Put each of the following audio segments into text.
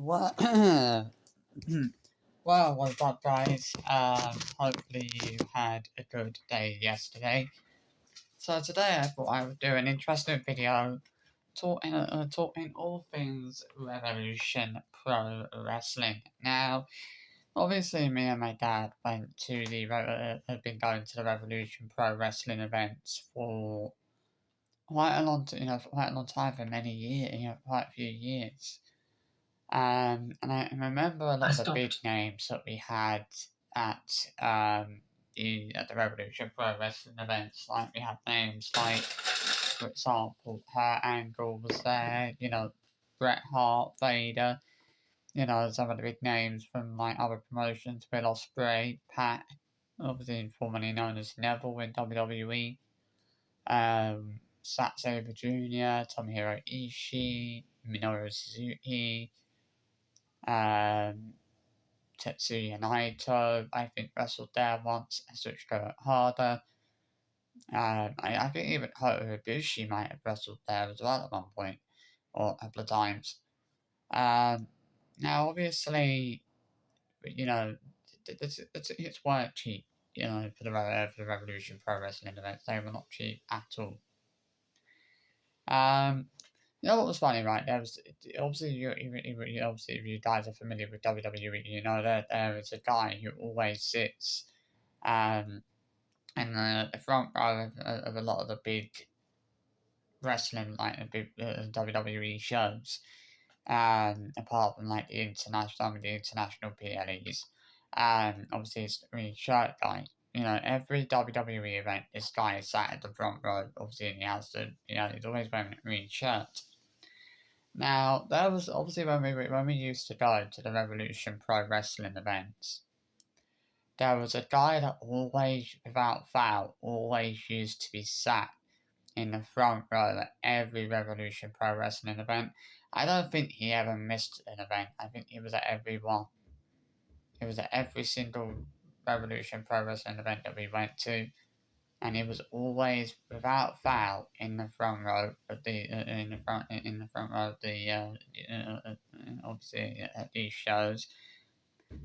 Well, well, what's up, guys? Hopefully you had a good day yesterday. So today I thought I would do an interesting video talking all things Revolution Pro Wrestling. Now, obviously, me and my dad have been going to the Revolution Pro Wrestling events for for quite a long time, for many years, quite a few years. And I remember a lot of the big names that we had at the Revolution Pro Wrestling events. Like we had names like, for example, Hurt Angle was there. Bret Hart, Vader. Some of the big names from like other promotions: Will Ospreay, Pat, obviously formerly known as Neville in WWE. Zack Sabre Jr., Tomohiro Ishii, Minoru Suzuki. Tetsuya Naito, I think, wrestled there once, Yasuchika Okada. I think even Kota Ibushi might have wrestled there as well at one point, or a couple of times. Now, obviously, it's weren't cheap, for the Revolution Pro Wrestling events. They were not cheap at all. What was funny, right? There was obviously obviously if you guys are familiar with WWE, you know that there is a guy who always sits in the front row of a lot of the big wrestling, like the big WWE shows. Apart from like the international PLEs, obviously it's the green shirt guy. Every WWE event, this guy is sat at the front row, obviously, and he has he's always wearing a green shirt. Now, that was obviously when we used to go to the Revolution Pro Wrestling events. There was a guy that always, without fail, always used to be sat in the front row at every Revolution Pro Wrestling event. I don't think he ever missed an event. I think he was at every one. He was at every single Revolution Pro Wrestling event that we went to, and he was always, without fail, in the front row of the front row of obviously at these shows.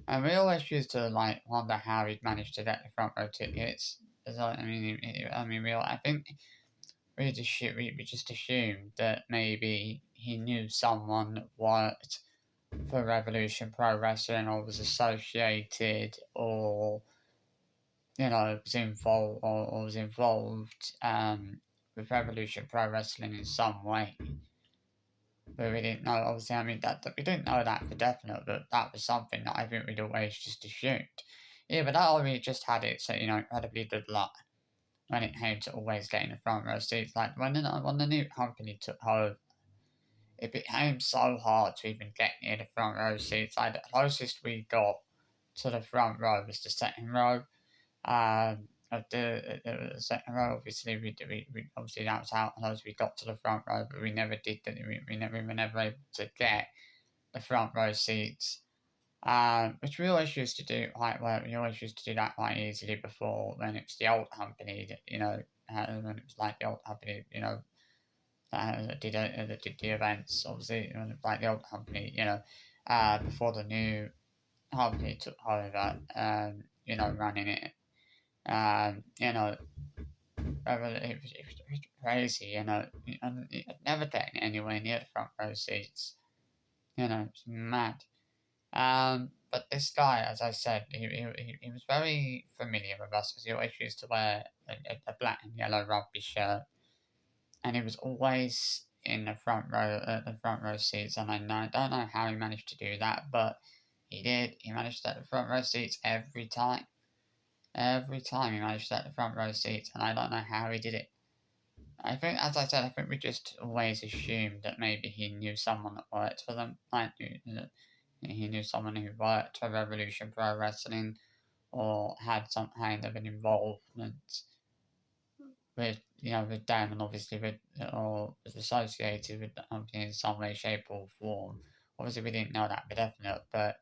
And we always used to like wonder how he'd managed to get the front row tickets. I think we just assumed that maybe he knew someone that worked for Revolution Pro Wrestling or was associated or was involved with Revolution Pro Wrestling in some way. But we didn't know, obviously, that we didn't know that for definite, but that was something that I think we'd always just assumed. Yeah, but that or we just had it, so, incredibly good luck when it came to always getting the front row seats. Like, when the new company took over, it became so hard to even get near the front row seats. Like, the closest we got to the front row was the second row. Of the second row, obviously, we obviously that was how close we got to the front row, but we never did that. We were never able to get the front row seats, which we always used to do quite well. We always used to do that quite easily before when it was the old company that when it was like the old company that did the events. Obviously, when it was like the old company, before the new company took over, running it. It was crazy, and never getting anywhere near the front row seats. It's mad. But this guy, as I said, he was very familiar with us because he always used to wear a black and yellow rugby shirt, and he was always in the front row seats. And I don't know how he managed to do that, but he did. He managed to get the front row seats every time. Every time he managed to get the front row seats, and I don't know how he did it. I think, as I said, we just always assumed that maybe he knew someone that worked for them. He knew someone who worked for Revolution Pro Wrestling or had some kind of an involvement with them, and obviously or was associated with the company in some way, shape, or form. Obviously, we didn't know that for definite, but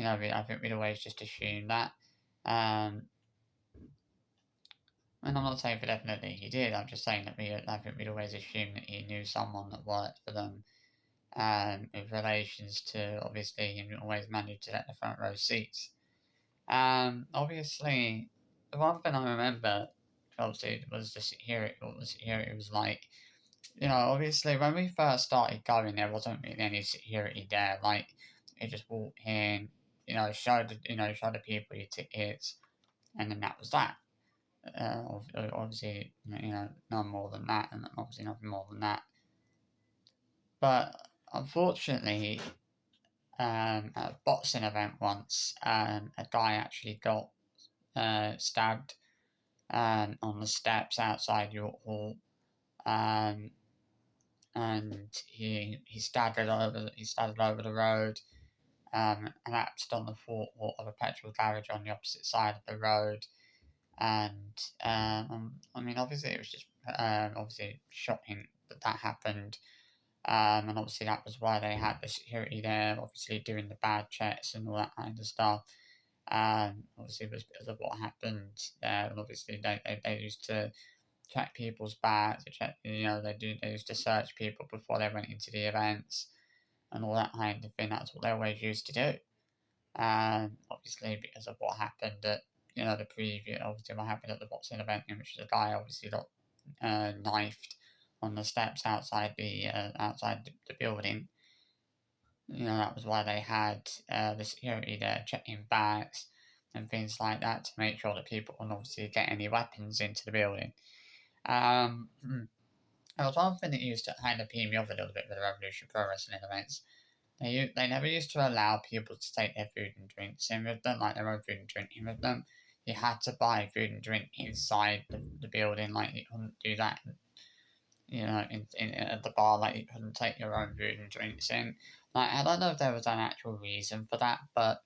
I think we'd always just assumed that. And I'm not saying for definitely he did. I'm just saying that I think we'd always assume that he knew someone that worked for them. in relations to obviously him always managed to get the front row seats. Obviously, the one thing I remember obviously was the security. What the security was like. Obviously when we first started going, there wasn't really any security there. Like, you just walked in, show the people your tickets, and then that was that. Obviously, no more than that, and obviously nothing more than that. But unfortunately, at a boxing event once, a guy actually got stabbed on the steps outside York Hall, um, and he staggered over the road, and collapsed on the forecourt of a petrol garage on the opposite side of the road. And I mean, obviously, it was just obviously shocking that happened. And obviously, that was why they had the security there, obviously doing the bad checks and all that kind of stuff. Obviously, it was because of what happened. And obviously, they used to check people's bags. They used to search people before they went into the events and all that kind of thing. That's what they always used to do. Obviously, because of what happened at the preview, obviously what happened at the boxing event, in which the guy obviously got knifed on the steps outside the building. That was why they had the security there checking bags and things like that to make sure that people wouldn't obviously get any weapons into the building. There was one thing that used to kind of pee me off a little bit with the Revolution Pro Wrestling events. They never used to allow people to take their food and drinks in with them, like their own food and drink in with them. You had to buy food and drink inside the building, like you couldn't do that, at the bar, like you couldn't take your own food and drinks in. Like, I don't know if there was an actual reason for that, but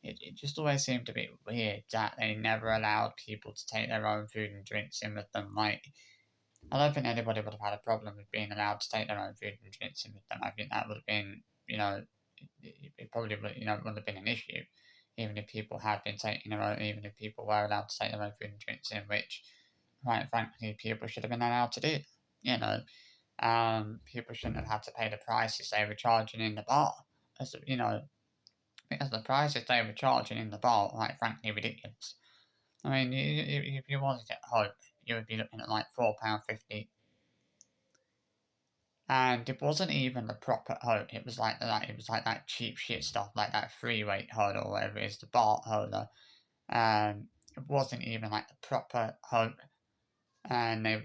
it just always seemed a bit weird that they never allowed people to take their own food and drinks in with them. Like, I don't think anybody would have had a problem with being allowed to take their own food and drinks in with them. I think that would have been, it probably would, wouldn't have been an issue, even if people had been taking their own, even if people were allowed to take their own food and drinks in, which, quite frankly, people should have been allowed to do. People shouldn't have had to pay the prices they were charging in the bar. Because the prices they were charging in the bar, quite frankly, ridiculous. I mean, if you wanted to get home, you would be looking at like £4.50. And it wasn't even the proper Hope. It was like that. It was like that cheap shit stuff, like that free weight holder or whatever it is, the Bart holder. It wasn't even like the proper Hope. And they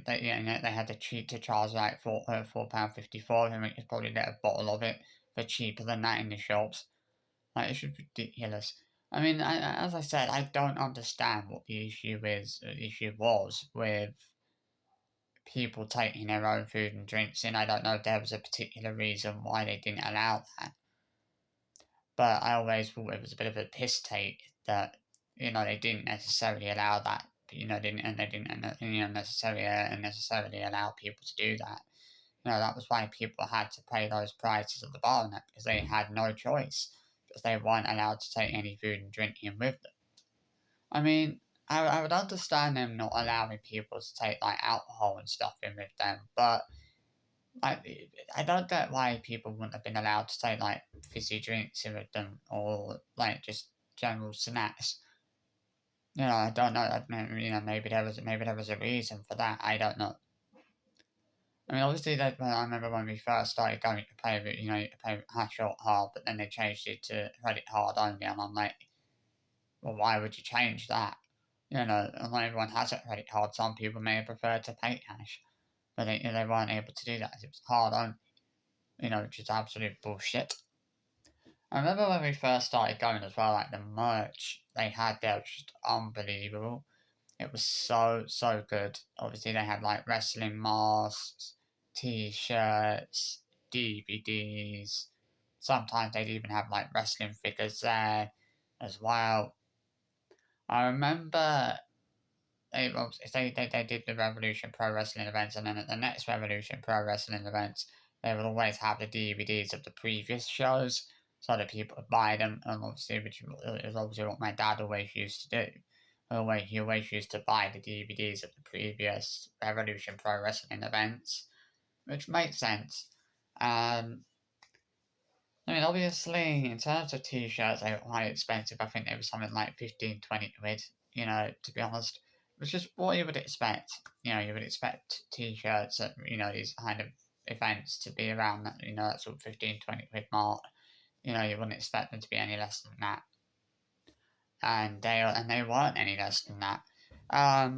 had to cheat to charge like £4.50 for him. You could probably get a bottle of it for cheaper than that in the shops. Like, it's just ridiculous. I mean, as I said, I don't understand what the issue is. The issue was with people taking their own food and drinks in. I don't know if there was a particular reason why they didn't allow that, but I always thought it was a bit of a piss take that they didn't necessarily allow that. They didn't necessarily allow people to do that. That was why people had to pay those prices at the bar and that, because they had no choice, because they weren't allowed to take any food and drink in with them. I mean, I would understand them not allowing people to take like alcohol and stuff in with them, but I don't get why people wouldn't have been allowed to take like fizzy drinks in with them or like just general snacks. I don't know. Maybe there was a reason for that. I don't know. I mean, obviously, I remember when we first started going to pay, but you could pay cash or hard, but then they changed it to credit card only, and I'm like, well, why would you change that? And not everyone has a credit card. Some people may prefer to pay cash, but they weren't able to do that. It was hard on, which is absolute bullshit. I remember when we first started going as well, like the merch they had there was just unbelievable. It was so good. Obviously, they had like wrestling masks, t-shirts, DVDs. Sometimes they'd even have like wrestling figures there as well. I remember they did the Revolution Pro Wrestling events, and then at the next Revolution Pro Wrestling events, they would always have the DVDs of the previous shows so that people would buy them, and obviously, which is obviously what my dad always used to do. He always used to buy the DVDs of the previous Revolution Pro Wrestling events, which makes sense. Um, I mean, obviously, in terms of t-shirts, they were quite expensive. I think they were something like 15, 20 quid, you know, to be honest. Which is what you would expect. You know, you would expect t-shirts at, you know, these kind of events to be around that, you know, that sort of 15, 20 quid mark. You know, you wouldn't expect them to be any less than that. And they weren't any less than that. I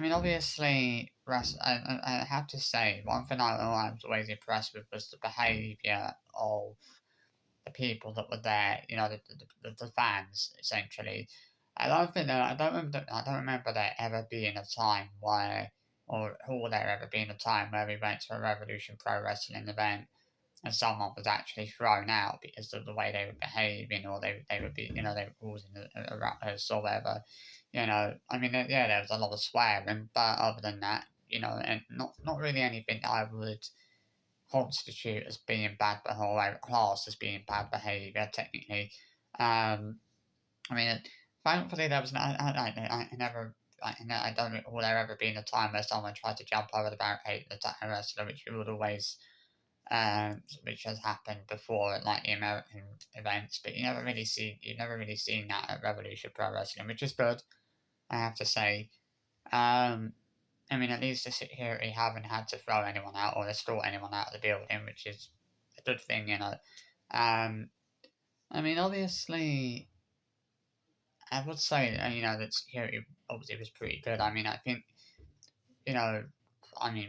mean, obviously, I have to say, one thing I was always impressed with was the behaviour of the people that were there, you know, the fans essentially. I don't remember there ever being a time where, or will there ever being a time where we went to a Revolution Pro Wrestling event and someone was actually thrown out because of the way they were behaving, or they would be, you know, they were causing a ruckus or whatever. You know, I mean, yeah, there was a lot of swearing, but other than that, you know, and not really anything that I would constitute as being bad behavior, or class as being bad behaviour, technically. I mean, thankfully there was I never. I don't recall there ever being a time where someone tried to jump over the barricade and attack a wrestler, which you would always, which has happened before at like the American events, but you've never really seen that at Revolution Pro Wrestling, which is good, I have to say. Um, I mean, at least the security haven't had to throw anyone out or escort anyone out of the building, which is a good thing, you know. Um, I mean, obviously, I would say, you know, that security obviously was pretty good. I mean, I think, you know, I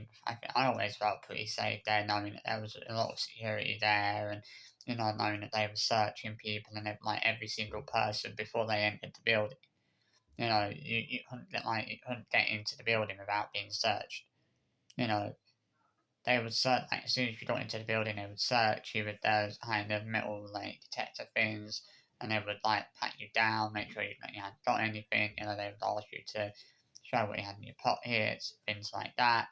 always felt pretty safe there, knowing that there was a lot of security there, and you know, knowing that they were searching people and like every single person before they entered the building. You know, you couldn't get into the building without being searched. You know, they would search, like, as soon as you got into the building, they would search you with those kind of metal like detector things, and they would like pat you down, make sure you hadn't got anything. You know, they would ask you to show what you had in your pockets, things like that.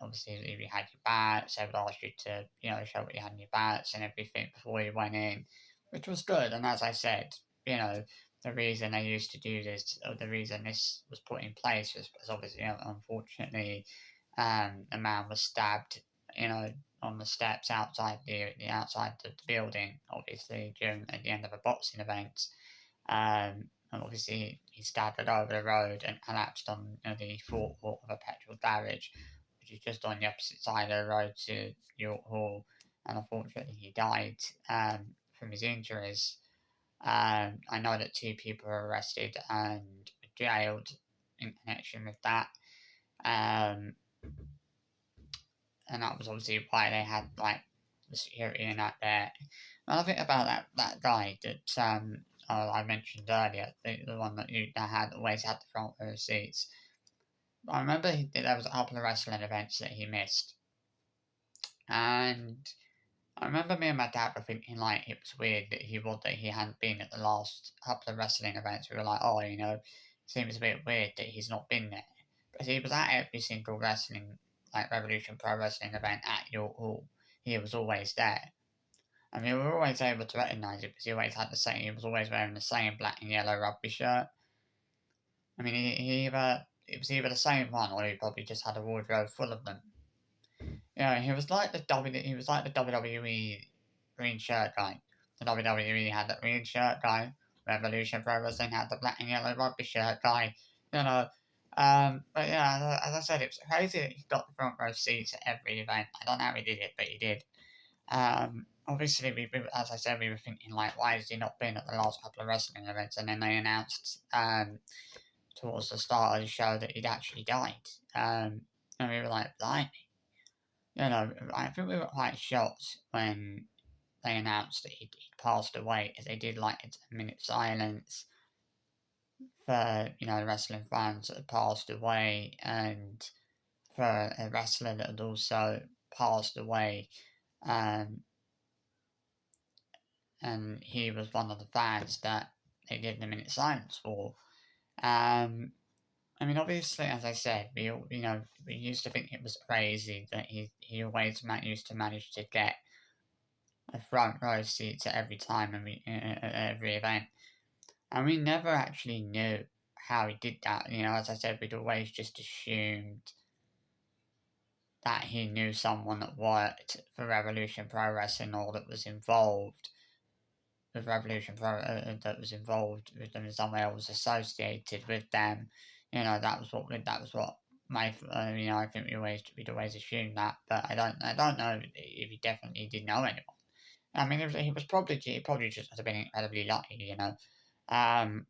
Obviously, if you had your bats, they would ask you to, you know, show what you had in your bats and everything before you went in, which was good. And as I said, you know, the reason they used to do this, or the reason this was put in place, was because obviously, you know, unfortunately, a man was stabbed, you know, on the steps outside the building, obviously during at the end of a boxing event. And obviously he staggered over the road and collapsed on, you know, the forecourt of a petrol garage, which is just on the opposite side of the road to York Hall. And unfortunately, he died from his injuries. I know that two people were arrested and jailed in connection with that. Um, and that was obviously why they had like the security and that there. Another thing about that guy that I mentioned earlier, the one that had always had the front row seats. I remember there was a couple of wrestling events that he missed, and I remember me and my dad were thinking like it was weird that he hadn't been at the last couple of wrestling events. We were like, oh, you know, seems a bit weird that he's not been there, because he was at every single wrestling, like Revolution Pro Wrestling event at York Hall. He was always there. I mean, we were always able to recognise it because he always had the same. He was always wearing the same black and yellow rugby shirt. I mean, he either it was either the same one or he probably just had a wardrobe full of them. Yeah, he was like the WWE green shirt guy. The WWE had the green shirt guy. Revolution Pro Wrestling had the black and yellow rugby shirt guy. You know, but yeah, as I said, it was crazy that he got the front row seats at every event. I don't know how he did it, but he did. Obviously, as I said, we were thinking like, why has he not been at the last couple of wrestling events? And then they announced towards the start of the show that he'd actually died. And we were like, blimey. You know, I think we were quite shocked when they announced that he'd passed away, as they did like a minute silence for, you know, the wrestling fans that had passed away, and for a wrestler that had also passed away. Um, and he was one of the fans that they did the minute silence for. Um, I mean, obviously, as I said, we used to think it was crazy that he always used to manage to get a front row seat at every time and at every event, and we never actually knew how he did that. You know, as I said, we'd always just assumed that he knew someone that worked for Revolution Pro Wrestling or that was involved with Revolution Pro, that was involved with them in some way or was associated with them. That was what my, I think we'd always assume that, but I don't know if he definitely did know anyone. I mean, he probably just have been incredibly lucky. Um,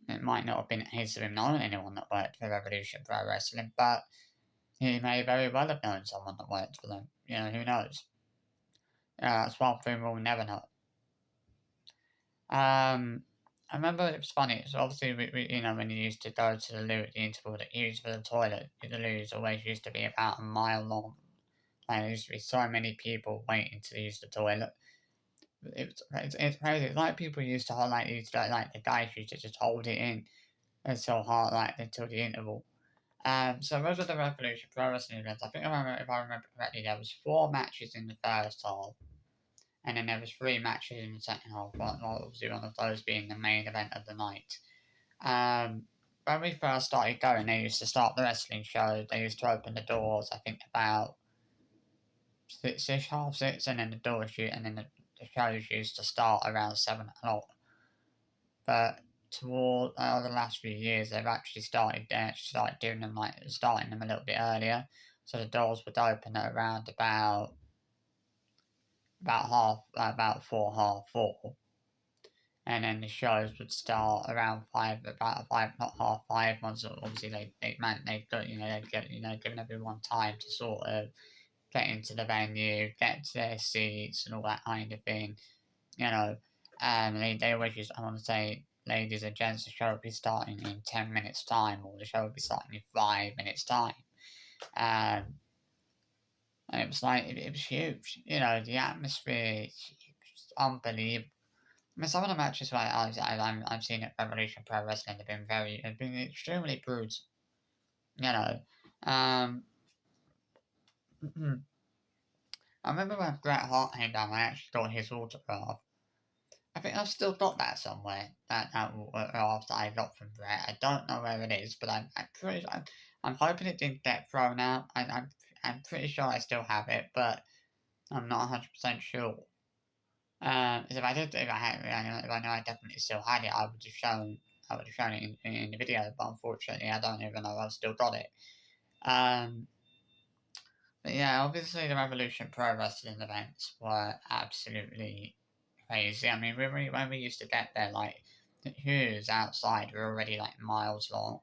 it might not have been a case of him knowing anyone that worked for Revolution Pro Wrestling, but he may very well have known someone that worked for them. Who knows? That's one thing we'll never know. I remember it was funny. So obviously, when you used to go to the loo at the interval that you used for the toilet, the loos always used to be about a mile long. Like, there used to be so many people waiting to use the toilet. It's crazy. It's like people used to hold, like the guys used to just hold it in until until the interval. So those were the Revolution Pro Wrestling events. I think if I remember correctly, there was 4 matches in the first half, and then there was 3 matches in the second half. Obviously, one of those being the main event of the night. When we first started going, they used to start the wrestling show. They used to open the doors. I think about 6ish, half 6, and then the doors and then the shows used to start around 7 o'clock. But toward the last few years, they've actually started doing them starting them a little bit earlier. So the doors would open at around about 4, half 4, and then the shows would start around 5, about 5, not half 5. Once obviously they'd given everyone time to sort of get into the venue, get to their seats, and all that kind of thing. They always used, I want to say, ladies and gents, the show will be starting in 10 minutes' time, or the show will be starting in 5 minutes' time. And it was it was huge. The atmosphere was unbelievable. I mean, some of the matches I've seen at Revolution Pro Wrestling have been extremely brutal. Um, I remember when Bret Hart came down, I actually got his autograph. I think I've still got that somewhere. That after I got from Bret, I don't know where it is, but I'm hoping it didn't get thrown out. I'm pretty sure I still have it, but I'm not 100% sure. If I know I definitely still had it, I would have shown it in the video. But unfortunately, I don't even know if I've still got it. But yeah, obviously the Revolution Pro Wrestling events were absolutely crazy. I mean, when we used to get there, the queues outside were already miles long.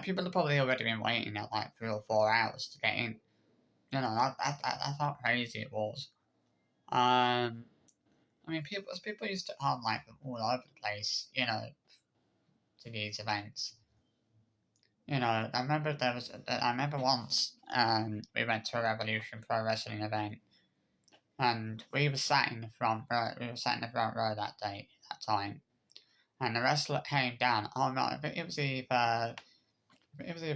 People have probably already been waiting at 3 or 4 hours to get in. That's how crazy it was. I mean, people used to come from all over the place, to these events. I remember once, we went to a Revolution Pro Wrestling event, and we were sat in the front row. We were sat in the front row that time, and the wrestler came down. Oh no, I think it was either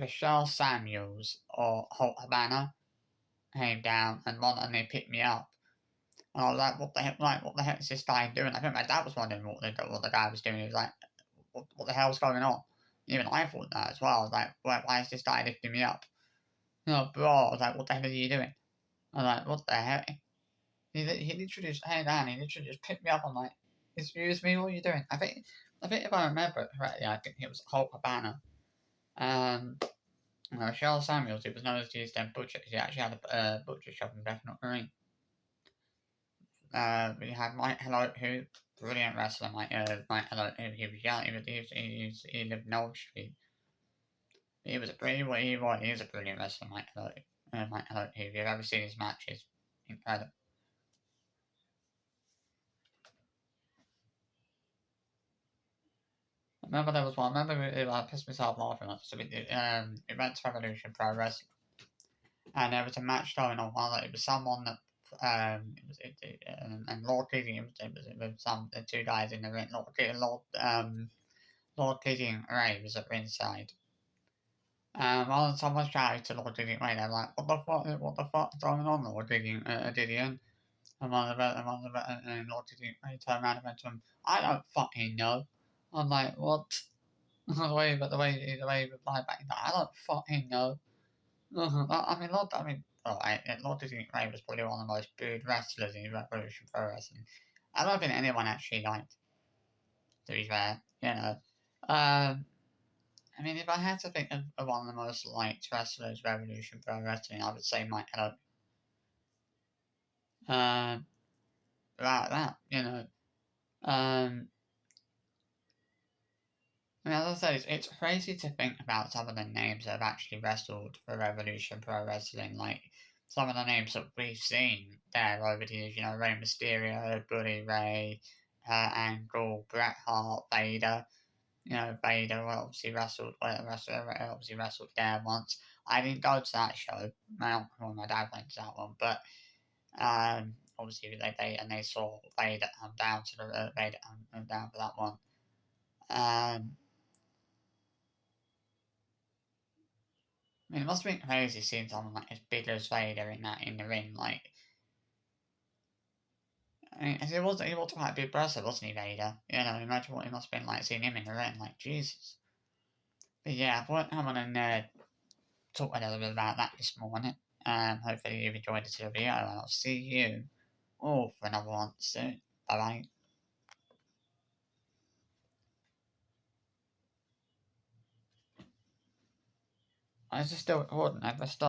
Charles Samuels or Holt Habana came down, and they picked me up. And I was like, what the heck is this guy doing? I think my dad was wondering what the guy was doing. He was like, what the hell's going on? Even I thought that as well. I was like, why is this guy lifting me up? Bro, I was like, what the hell are you doing? I was like, what the heck? He literally just came down. He literally just picked me up. I'm like, excuse me, what are you doing? I think if I remember correctly, I think it was Hulk Cabana. Charles Samuels, it was known as the East End Butcher because he actually had a butcher shop in Bethnal Green. We had Mike Hello, who brilliant wrestler. Mike Hello, he was young. He lived in Old Street. He was a brilliant wrestler. Mike Hello, if you've ever seen his matches, incredible. I remember there was one. I remember I pissed myself laughing. So we went to Revolution Pro Wrestling, and there was a match going on. It was someone that and Lord Keating. It was the 2 guys in the ring. Lord Keating and Ray was at ringside. While someone shouted to Lord Keating Ray, they're like, "What the fuck is going on, Lord Keating Gideon?" And Lord Keating Ray turned around and went to him, "I don't fucking know." I'm like, what? the way he replied back, I don't fucking know. I mean, Lord Disney Ray was probably one of the most booed wrestlers in Revolution Pro Wrestling. I don't think anyone actually liked, to be fair, you know. I mean, if I had to think of one of the most liked wrestlers Revolution Pro Wrestling, I would say Mike Elliott. Without that, you know. I mean, as I said, it's crazy to think about some of the names that have actually wrestled for Revolution Pro Wrestling. Like, some of the names that we've seen there over the years, you know, Rey Mysterio, Bully Ray, Angle, Bret Hart, Vader. You know, Vader obviously obviously wrestled there once. I didn't go to that show. My dad went to that one, but obviously they saw Vader down to the Vader down for that one. I mean, it must have been crazy seeing someone like as big as Vader in the ring. Like, I mean, he was quite a big wrestler, wasn't he, Vader? You know, imagine what it must have been like seeing him in the ring. Like, Jesus. But yeah, I thought I want to talk a little bit about that this morning. Hopefully you've enjoyed this video, and I'll see you all for another one soon. Bye bye. I just still recording. I just